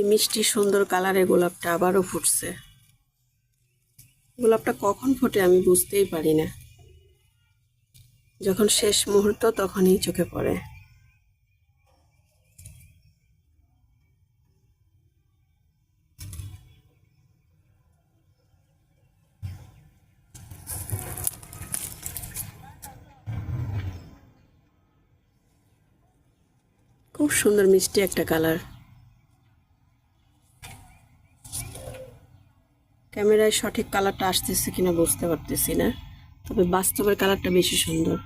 এই মিষ্টি সুন্দর কালারের গোলাপটা আবারও ফুটছে। গোলাপটা কখন ফোটে আমি বুঝতেই পারি না, যখন শেষ মুহূর্ত তখনই চোখে পড়ে। খুব সুন্দর মিষ্টি একটা কালার। ক্যামেরায় সঠিক কালারটা আসতেছে কিনা বুঝতে পারতেছি না, তবে বাস্তবের কালারটা বেশি সুন্দর।